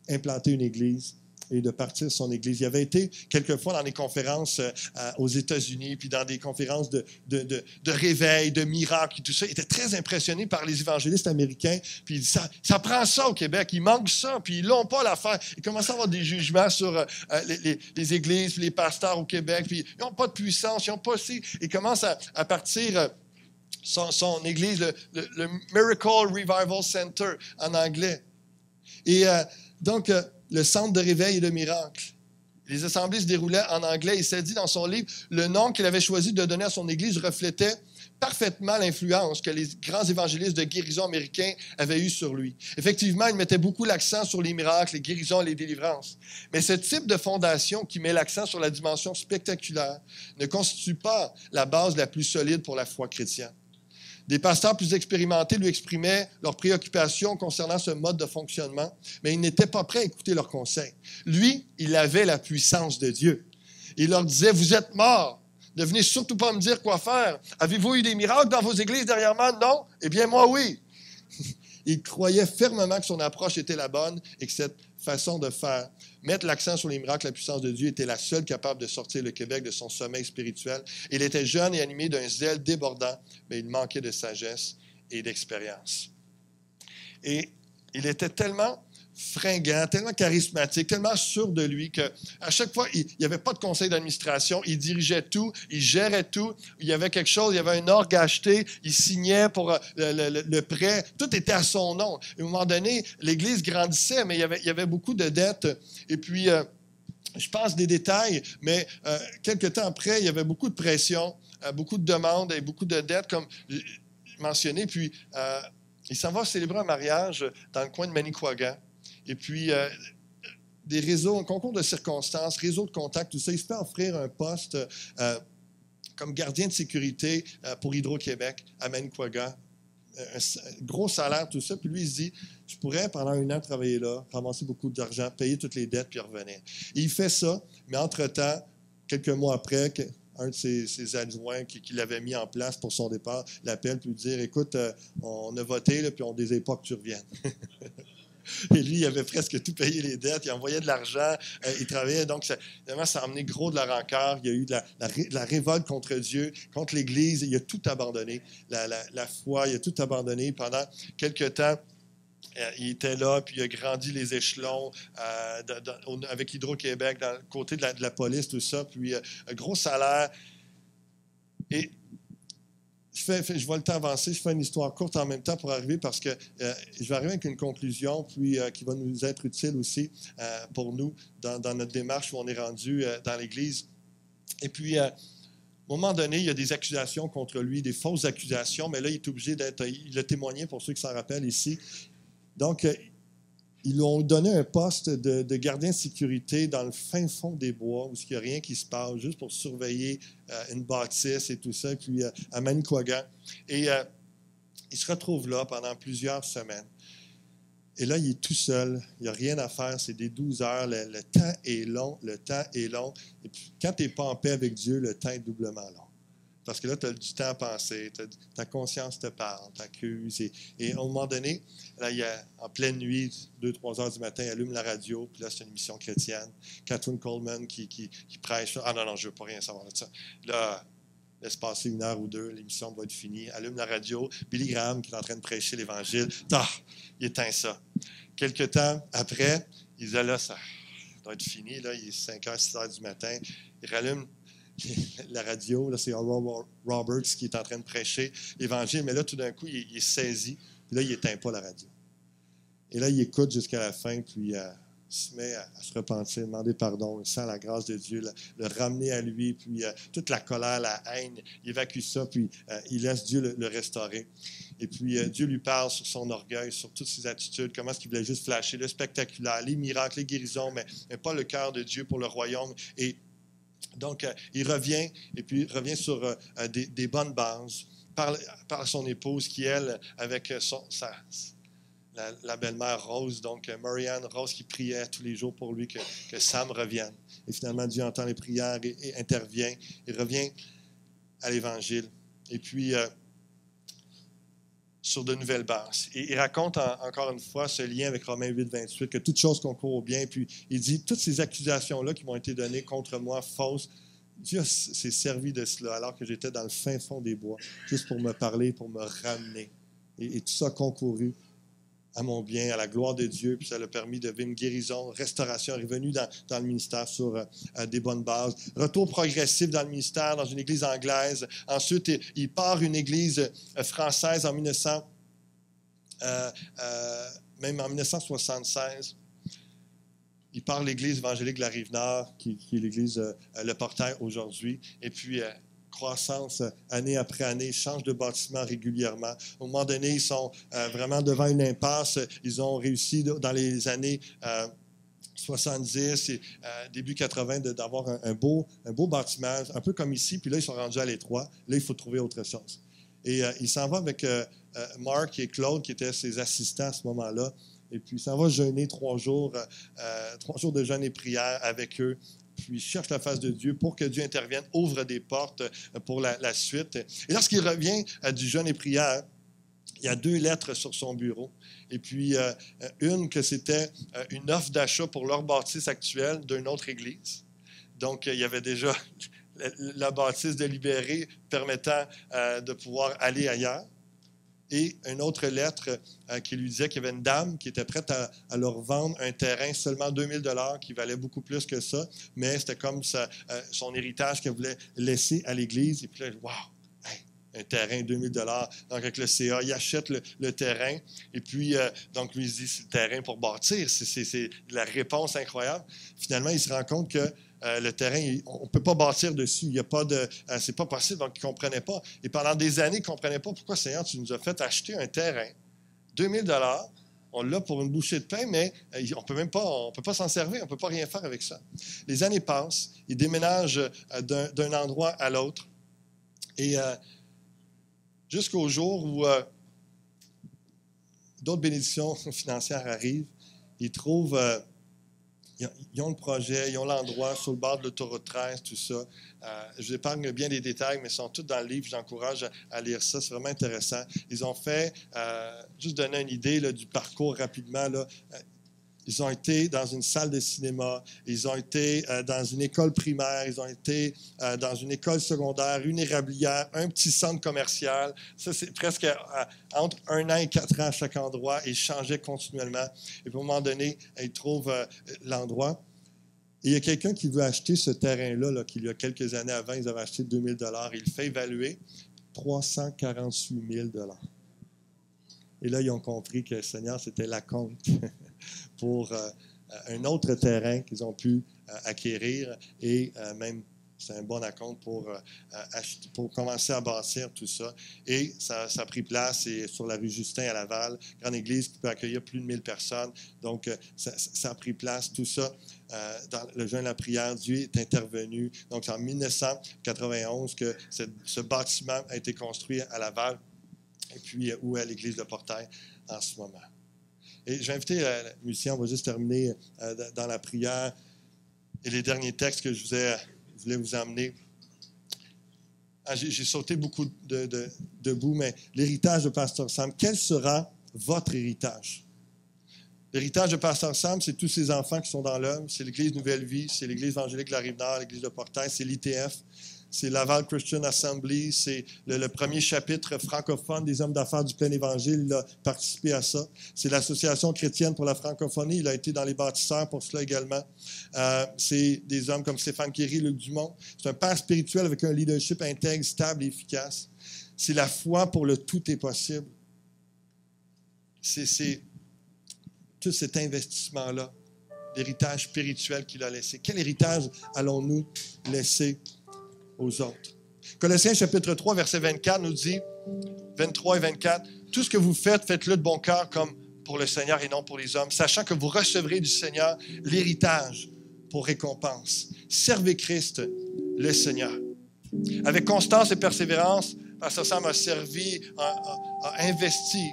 d'implanter une église et de partir de son église. Il avait été quelquefois dans des conférences aux États-Unis, puis dans des conférences de réveil, de miracles et tout ça. Il était très impressionné par les évangélistes américains. Puis il dit, ça prend ça au Québec, il manque ça, puis ils n'ont pas l'affaire. Il commence à avoir des jugements sur les églises, puis les pasteurs au Québec, puis ils n'ont pas de puissance, ils n'ont pas aussi. Il commence à partir son église, le Miracle Revival Center en anglais. Et donc, le centre de réveil et de miracle. Les assemblées se déroulaient en anglais. Il s'est dit dans son livre, le nom qu'il avait choisi de donner à son église reflétait parfaitement l'influence que les grands évangélistes de guérison américains avaient eue sur lui. Effectivement, il mettait beaucoup l'accent sur les miracles, les guérisons et les délivrances. Mais ce type de fondation qui met l'accent sur la dimension spectaculaire ne constitue pas la base la plus solide pour la foi chrétienne. Des pasteurs plus expérimentés lui exprimaient leurs préoccupations concernant ce mode de fonctionnement, mais ils n'étaient pas prêts à écouter leurs conseils. Lui, il avait la puissance de Dieu. Il leur disait, vous êtes morts, ne venez surtout pas me dire quoi faire. Avez-vous eu des miracles dans vos églises derrière moi? Non? Eh bien, moi, oui. Il croyait fermement que son approche était la bonne et que cette façon de faire, mettre l'accent sur les miracles, la puissance de Dieu, était la seule capable de sortir le Québec de son sommeil spirituel. Il était jeune et animé d'un zèle débordant, mais il manquait de sagesse et d'expérience. Et il était tellement fringant, tellement charismatique, tellement sûr de lui qu'à chaque fois, il n'y avait pas de conseil d'administration, il dirigeait tout, il gérait tout, il y avait quelque chose, il y avait un orgue à acheter, il signait pour le prêt, tout était à son nom. À un moment donné, l'Église grandissait, mais il y avait beaucoup de dettes. Et puis, je passe des détails, mais quelques temps après, il y avait beaucoup de pression, beaucoup de demandes et beaucoup de dettes, comme mentionné. Puis, il s'en va célébrer un mariage dans le coin de Manicouagan. Et puis, des réseaux, un concours de circonstances, réseau de contacts, tout ça, il se fait offrir un poste comme gardien de sécurité pour Hydro-Québec à Manicouagan. Un gros salaire, tout ça. Puis lui, il se dit, je pourrais pendant 1 an travailler là, ramasser beaucoup d'argent, payer toutes les dettes, puis revenir. Et il fait ça, mais entre-temps, quelques mois après, un de ses adjoints qui l'avait mis en place pour son départ l'appelle pour lui dire, écoute, on a voté, là, puis on ne désire pas que tu reviennes. Et lui, il avait presque tout payé les dettes, il envoyait de l'argent, il travaillait. Donc, ça a amené gros de la rancœur. Il y a eu de la révolte contre Dieu, contre l'Église. Il a tout abandonné, la foi, il a tout abandonné. Pendant quelque temps, il était là, puis il a grandi les échelons avec Hydro-Québec, dans le côté de la police, tout ça. Puis, un gros salaire. Et je vois le temps avancer, je fais une histoire courte en même temps pour arriver parce que je vais arriver avec une conclusion puis qui va nous être utile aussi pour nous dans notre démarche où on est rendu dans l'Église. Et puis, à un moment donné, il y a des accusations contre lui, des fausses accusations, mais là, il est obligé d'être... Il a témoigné, pour ceux qui s'en rappellent ici. Donc, ils lui ont donné un poste de gardien de sécurité dans le fin fond des bois, où il n'y a rien qui se passe, juste pour surveiller une bâtisse et tout ça, puis à Manicouagan. Et il se retrouve là pendant plusieurs semaines. Et là, il est tout seul, il n'y a rien à faire, c'est des 12 heures, le temps est long, le temps est long. Et puis, quand tu n'es pas en paix avec Dieu, le temps est doublement long. Parce que là, tu as du temps à penser, ta conscience te parle, t'accuse. Et à un moment donné, là, en pleine nuit, 2-3 heures du matin, il allume la radio, puis là, c'est une émission chrétienne. Catherine Coleman qui prêche. Ah non, je ne veux pas rien savoir de ça. Là, laisse passer 1 heure ou 2, l'émission va être finie. Allume la radio, Billy Graham qui est en train de prêcher l'Évangile. Il éteint ça. Quelque temps après, il dit là, ça doit être fini. Là, il est 5 heures, 6 heures du matin. Il rallume la radio, là, c'est Oral Roberts qui est en train de prêcher l'Évangile, mais là, tout d'un coup, il est saisi, puis là, il n'éteint pas la radio. Et là, il écoute jusqu'à la fin, puis il se met à se repentir, demander pardon, il sent la grâce de Dieu, le ramener à lui, puis toute la colère, la haine, il évacue ça, puis il laisse Dieu le restaurer. Et puis, Dieu lui parle sur son orgueil, sur toutes ses attitudes, comment est-ce qu'il voulait juste flasher le spectaculaire, les miracles, les guérisons, mais pas le cœur de Dieu pour le royaume. Et donc, il revient, et puis il revient sur des bonnes bases, parle à son épouse qui, elle, avec la belle-mère Rose, donc Marianne Rose, qui priait tous les jours pour lui que Sam revienne. Et finalement, Dieu entend les prières et intervient. Il revient à l'Évangile. Et puis, sur de nouvelles bases. Et il raconte encore une fois ce lien avec Romains 8, 28, que toute chose concourt au bien. Puis il dit, toutes ces accusations-là qui m'ont été données contre moi, fausses, Dieu s'est servi de cela alors que j'étais dans le fin fond des bois, juste pour me parler, pour me ramener. Et tout ça a concouru à mon bien, à la gloire de Dieu, puis ça l'a permis de vivre une guérison, restauration, est revenu dans le ministère sur des bonnes bases. Retour progressif dans le ministère, dans une église anglaise. Ensuite, il part une église française en 1976. Il part l'église évangélique de la Rive-Nord, qui est l'église Le Portail aujourd'hui. Et puis, croissance année après année, changent de bâtiment régulièrement. Au moment donné, ils sont vraiment devant une impasse. Ils ont réussi dans les années 70 et début 80 d'avoir un beau bâtiment, un peu comme ici. Puis là, ils sont rendus à l'étroit. Là, il faut trouver autre chose. Et il s'en va avec Marc et Claude, qui étaient ses assistants à ce moment-là. Et puis, il s'en va jeûner 3 jours de jeûne et prière avec eux. Puis, il cherche la face de Dieu pour que Dieu intervienne, ouvre des portes pour la suite. Et lorsqu'il revient du jeûne et prière, il y a 2 lettres sur son bureau. Et puis, une que c'était une offre d'achat pour leur bâtisse actuelle d'une autre église. Donc, il y avait déjà la bâtisse de Libéré permettant de pouvoir aller ailleurs. Et une autre lettre qui lui disait qu'il y avait une dame qui était prête à leur vendre un terrain seulement 2000 $ qui valait beaucoup plus que ça, mais c'était comme son héritage qu'elle voulait laisser à l'Église. Et puis là, wow! Un terrain, 2000 $. Donc, avec le CA, il achète le terrain. Et puis, donc, lui, il se dit, c'est le terrain pour bâtir. C'est la réponse incroyable. Finalement, il se rend compte que le terrain, on ne peut pas bâtir dessus. Il y a pas de, c'est pas possible. Donc, il ne comprenait pas. Et pendant des années, il ne comprenait pas pourquoi, Seigneur, tu nous as fait acheter un terrain, 2000 $. On l'a pour une bouchée de pain, mais on peut pas s'en servir. On ne peut pas rien faire avec ça. Les années passent. Il déménage d'un endroit à l'autre. Et jusqu'au jour où d'autres bénédictions financières arrivent, ils trouvent, ils ont le projet, ils ont l'endroit sur le bord de l'autoroute 13, tout ça. Je vous épargne bien les détails, mais ils sont tous dans le livre. J'encourage à lire ça, c'est vraiment intéressant. Ils ont fait, juste donner une idée là, du parcours rapidement, là, ils ont été dans une salle de cinéma, ils ont été dans une école primaire, ils ont été dans une école secondaire, une érablière, un petit centre commercial. Ça, c'est presque entre 1 an et 4 ans à chaque endroit. Ils changeaient continuellement. Et puis, à un moment donné, ils trouvent l'endroit. Et il y a quelqu'un qui veut acheter ce terrain-là, là, qu'il y a quelques années avant, ils avaient acheté 2000 $. Il le fait évaluer 348 000 $. Et là, ils ont compris que le Seigneur, c'était l'acompte pour un autre terrain qu'ils ont pu acquérir et même C'est un bon acompte pour commencer à bâtir tout ça. Et ça a pris place sur la rue Justin à Laval, grande église qui peut accueillir plus de 1000 personnes. Donc, ça a pris place, tout ça, dans le jeûne et la prière. Dieu est intervenu. Donc, c'est en 1991 que ce bâtiment a été construit à Laval, et puis où est l'église de Portail en ce moment. Et je vais inviter le musicien, on va juste terminer dans la prière. Et les derniers textes que je voulais vous emmener. J'ai sauté beaucoup de bouts, mais l'héritage de Pasteur Sam, quel sera votre héritage? L'héritage de Pasteur Sam, c'est tous ces enfants qui sont dans l'œuvre. C'est l'Église Nouvelle Vie, c'est l'Église évangélique de la Rive-Nord, l'Église de Portail, c'est l'ITF, c'est Laval Christian Assembly, c'est le premier chapitre francophone des hommes d'affaires du plein évangile. Il a participé à ça. C'est l'Association chrétienne pour la francophonie. Il a été dans les bâtisseurs pour cela également. C'est des hommes comme Stéphane Kéry, Luc Dumont. C'est un père spirituel avec un leadership intègre, stable et efficace. C'est la foi pour le tout est possible. C'est tout cet investissement-là, l'héritage spirituel qu'il a laissé. Quel héritage allons-nous laisser aux autres? Colossiens chapitre 3, verset 24 nous dit, 23 et 24, « Tout ce que vous faites, faites-le de bon cœur comme pour le Seigneur et non pour les hommes, sachant que vous recevrez du Seigneur l'héritage pour récompense. Servez Christ, le Seigneur. » Avec constance et persévérance, Pasteur Sam a servi, a investi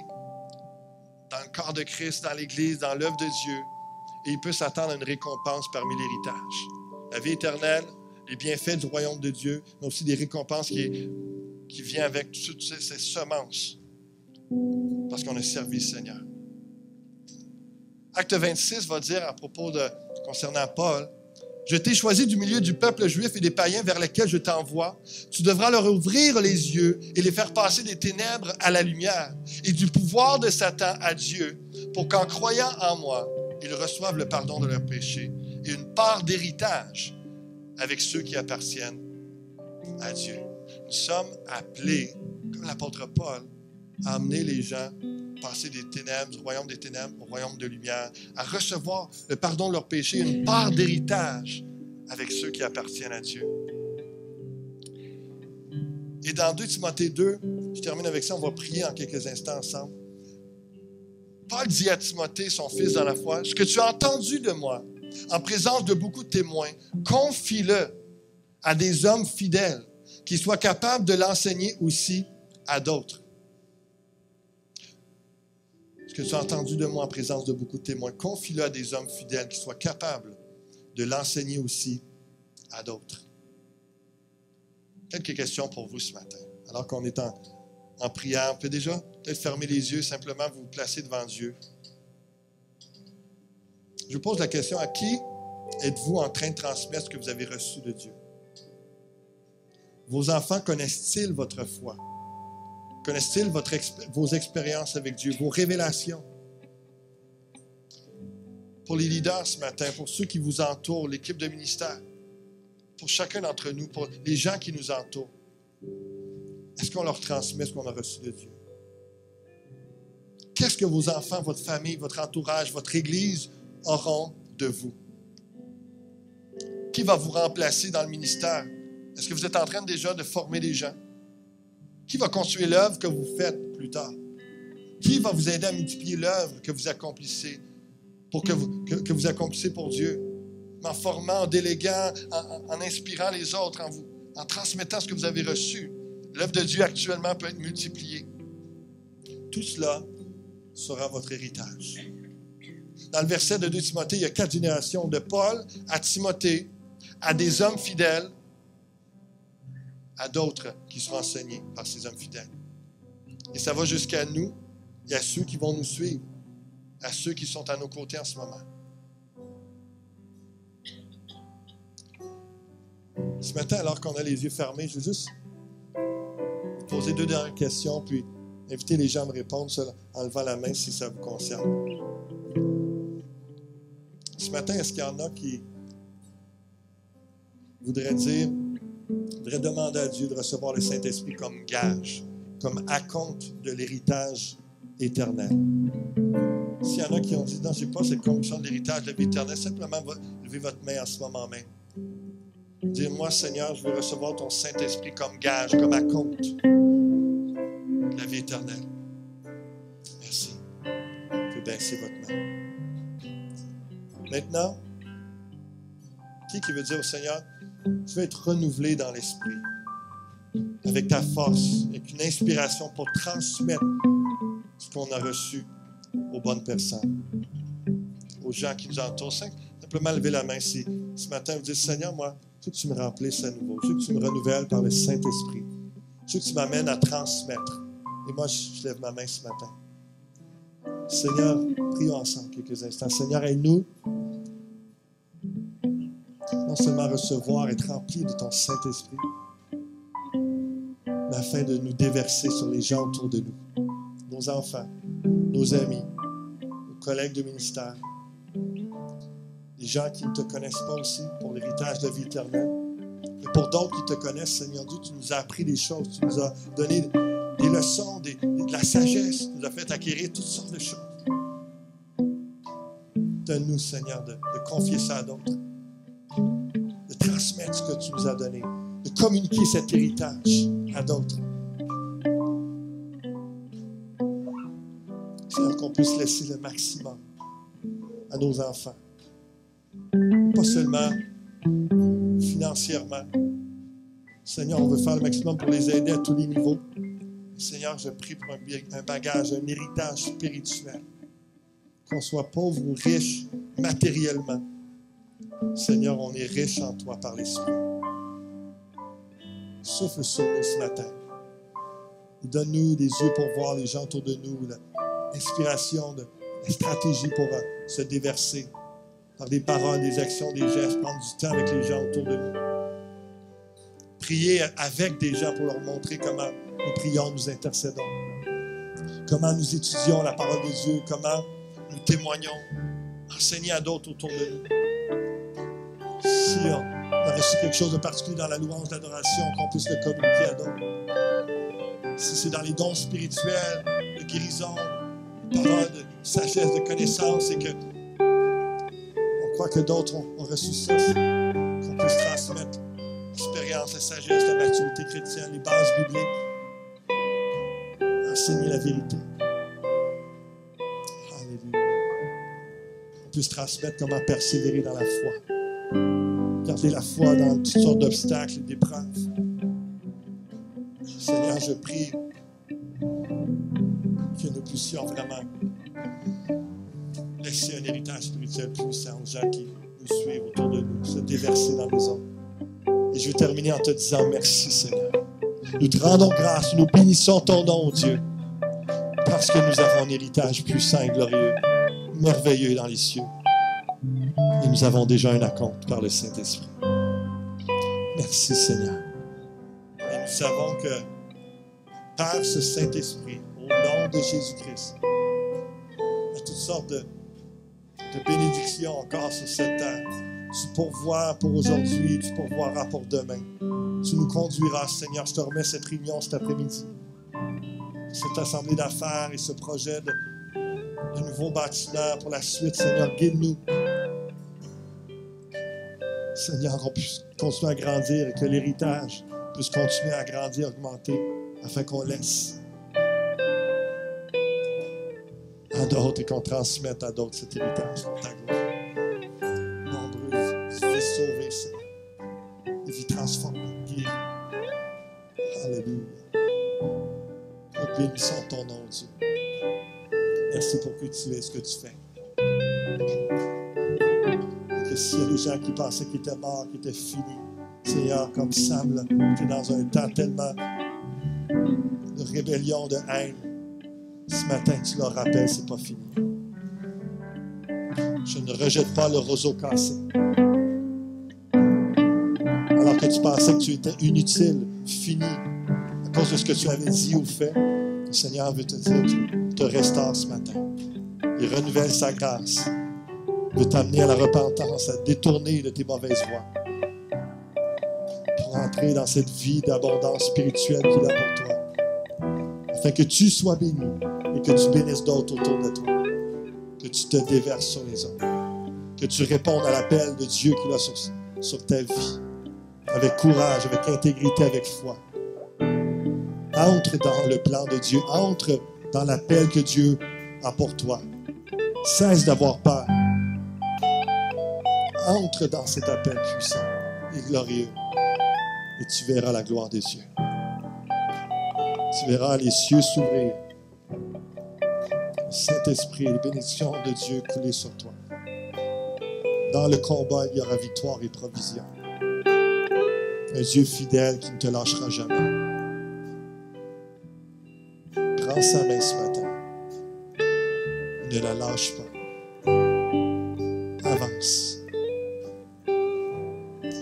dans le corps de Christ, dans l'Église, dans l'œuvre de Dieu, et il peut s'attendre à une récompense parmi l'héritage. La vie éternelle, les bienfaits du royaume de Dieu, mais aussi des récompenses qui viennent avec toutes ces semences, parce qu'on a servi le Seigneur. Acte 26 va dire à propos concernant Paul, « Je t'ai choisi du milieu du peuple juif et des païens vers lesquels je t'envoie. Tu devras leur ouvrir les yeux et les faire passer des ténèbres à la lumière et du pouvoir de Satan à Dieu, pour qu'en croyant en moi, ils reçoivent le pardon de leurs péchés et une part d'héritage avec ceux qui appartiennent à Dieu. » Nous sommes appelés, comme l'apôtre Paul, à amener les gens passer des ténèbres, du royaume des ténèbres au royaume de lumière, à recevoir le pardon de leurs péchés, une part d'héritage avec ceux qui appartiennent à Dieu. Et dans 2 Timothée 2, je termine avec ça, on va prier en quelques instants ensemble. Paul dit à Timothée, son fils dans la foi, « Ce que tu as entendu de moi, en présence de beaucoup de témoins, confie-le à des hommes fidèles qui soient capables de l'enseigner aussi à d'autres. » Ce que tu as entendu de moi en présence de beaucoup de témoins, confie-le à des hommes fidèles qui soient capables de l'enseigner aussi à d'autres. Quelques questions pour vous ce matin. Alors qu'on est en prière, on peut déjà peut-être fermer les yeux, simplement vous placer devant Dieu. Je vous pose la question, à qui êtes-vous en train de transmettre ce que vous avez reçu de Dieu? Vos enfants connaissent-ils votre foi? Connaissent-ils vos expériences avec Dieu, vos révélations? Pour les leaders ce matin, pour ceux qui vous entourent, l'équipe de ministère, pour chacun d'entre nous, pour les gens qui nous entourent, est-ce qu'on leur transmet ce qu'on a reçu de Dieu? Qu'est-ce que vos enfants, votre famille, votre entourage, votre Église auront de vous? Qui va vous remplacer dans le ministère? Est-ce que vous êtes en train déjà de former des gens? Qui va continuer l'œuvre que vous faites plus tard? Qui va vous aider à multiplier l'œuvre que vous accomplissez que vous accomplissez pour Dieu? En formant, en déléguant, en inspirant les autres, en transmettant ce que vous avez reçu. L'œuvre de Dieu actuellement peut être multipliée. Tout cela sera votre héritage. Dans le verset de 2 Timothée, il y a 4 générations, de Paul à Timothée, à des hommes fidèles, à d'autres qui seront enseignés par ces hommes fidèles. Et ça va jusqu'à nous et à ceux qui vont nous suivre, à ceux qui sont à nos côtés en ce moment. Ce matin, alors qu'on a les yeux fermés, je veux juste poser 2 dernières questions, puis inviter les gens à me répondre en levant la main si ça vous concerne. Ce matin, est-ce qu'il y en a qui voudraient demander à Dieu de recevoir le Saint-Esprit comme gage, comme acompte de l'héritage éternel? S'il y en a qui ont dit, non, je n'ai pas cette conviction de l'héritage de la vie éternelle, simplement levez votre main en ce moment même. Dire, moi, Seigneur, je veux recevoir ton Saint-Esprit comme gage, comme acompte de la vie éternelle. Merci. Vous pouvez baisser votre main. Maintenant, qui veut dire au Seigneur, je veux être renouvelé dans l'esprit, avec ta force, avec une inspiration pour transmettre ce qu'on a reçu aux bonnes personnes, aux gens qui nous entourent. Simplement lever la main si ce matin vous dites, Seigneur, moi, je veux que tu me remplisses à nouveau, je veux que tu me renouvelles par le Saint-Esprit, je veux que tu m'amènes à transmettre. Et moi, je lève ma main ce matin. Seigneur, prions ensemble quelques instants. Seigneur, aide-nous non seulement recevoir, être remplis de ton Saint-Esprit, mais afin de nous déverser sur les gens autour de nous, nos enfants, nos amis, nos collègues de ministère, les gens qui ne te connaissent pas aussi pour l'héritage de la vie éternelle. Et pour d'autres qui te connaissent, Seigneur Dieu, tu nous as appris des choses, tu nous as donné des leçons, de la sagesse, tu nous as fait acquérir toutes sortes de choses. Donne-nous, Seigneur, de confier ça à d'autres, de transmettre ce que tu nous as donné, de communiquer cet héritage à d'autres. Seigneur, qu'on puisse laisser le maximum à nos enfants. Pas seulement financièrement. Seigneur, on veut faire le maximum pour les aider à tous les niveaux. Seigneur, je prie pour un bagage, un héritage spirituel. Qu'on soit pauvre ou riche matériellement. Seigneur, on est riche en toi par l'Esprit. Souffle sur nous ce matin. Et donne-nous des yeux pour voir les gens autour de nous, l'inspiration, la stratégie pour se déverser par des paroles, des actions, des gestes, prendre du temps avec les gens autour de nous. Prier avec des gens pour leur montrer comment nous prions, nous intercédons. Comment nous étudions la parole de Dieu, comment nous témoignons. Enseigner à d'autres autour de nous. Si on a reçu quelque chose de particulier dans la louange, l'adoration, qu'on puisse le communiquer à d'autres. Si c'est dans les dons spirituels, de guérison, de paroles, de sagesse, de connaissance, et que on croit que d'autres ont reçu ça, qu'on puisse transmettre l'expérience, la sagesse, la maturité chrétienne, les bases bibliques, enseigner la vérité. Alléluia. On puisse transmettre comment persévérer dans la foi. Garder la foi dans toutes sortes d'obstacles et d'épreuves. Seigneur, je prie que nous puissions vraiment laisser un héritage spirituel puissant aux gens qui nous suivent autour de nous, se déverser dans les autres. Et je vais terminer en te disant merci, Seigneur. Nous te rendons grâce, nous bénissons ton nom, oh Dieu, parce que nous avons un héritage puissant et glorieux, merveilleux dans les cieux. Et nous avons déjà un acompte par le Saint-Esprit. Merci, Seigneur. Et nous savons que par ce Saint-Esprit, au nom de Jésus-Christ, il y a toutes sortes de bénédictions encore sur cette terre. Tu pourvoiras pour aujourd'hui, tu pourvoiras pour demain. Tu nous conduiras, Seigneur. Je te remets cette réunion cet après-midi, cette assemblée d'affaires et ce projet de nouveau bâtiment pour la suite. Seigneur, guide-nous. Seigneur, qu'on puisse continuer à grandir et que l'héritage puisse continuer à grandir, augmenter, afin qu'on laisse à d'autres et qu'on transmette à d'autres cet héritage pour ta gloire. Nombreuses vies sauvées, Seigneur. Des vies transformées, guéries. Alléluia. Nous bénissons ton nom, Dieu. Merci pour que tu es ce que tu fais. Et que s'il y a des gens qui pensaient qu'ils étaient morts, qu'ils étaient finis, Seigneur, comme Sam, là, tu es dans un temps tellement de rébellion, de haine. Ce matin, tu leur rappelles, c'est pas fini. Je ne rejette pas le roseau cassé. Alors que tu pensais que tu étais inutile, fini, à cause de ce que tu avais dit ou fait, le Seigneur veut te dire, tu te restaure ce matin. Il renouvelle sa grâce. Il veut t'amener à la repentance, à te détourner de tes mauvaises voies. Pour entrer dans cette vie d'abondance spirituelle qu'il a pour toi. Afin que tu sois béni et que tu bénisses d'autres autour de toi. Que tu te déverses sur les autres. Que tu répondes à l'appel de Dieu qu'il a sur ta vie. avec courage, avec intégrité, avec foi. Entre dans le plan de Dieu. Entre dans l'appel que Dieu a pour toi. Cesse d'avoir peur. Entre dans cet appel puissant et glorieux. Et tu verras la gloire des cieux. Tu verras les cieux s'ouvrir. Le Saint-Esprit et les bénédictions de Dieu couler sur toi. Dans le combat, il y aura victoire et provision. Un Dieu fidèle qui ne te lâchera jamais. Prends sa main ce matin. Ne la lâche pas. Avance.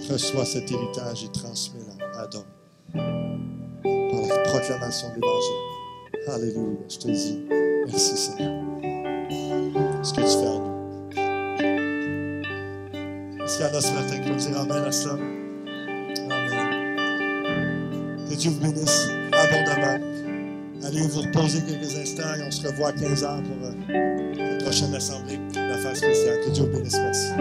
Reçois cet héritage et transmets-le à d'autres. Par la proclamation de l'Évangile. Alléluia. Je te dis, merci Seigneur. Ce que tu fais en nous. Est-ce qu'il y en a ce matin qui vont dire Amen à ça? Amen. Que Dieu vous bénisse abondamment. Allez vous reposer quelques instants et on se revoit à 15h pour la prochaine assemblée d'affaires spéciales. Que Dieu vous bénisse. Merci.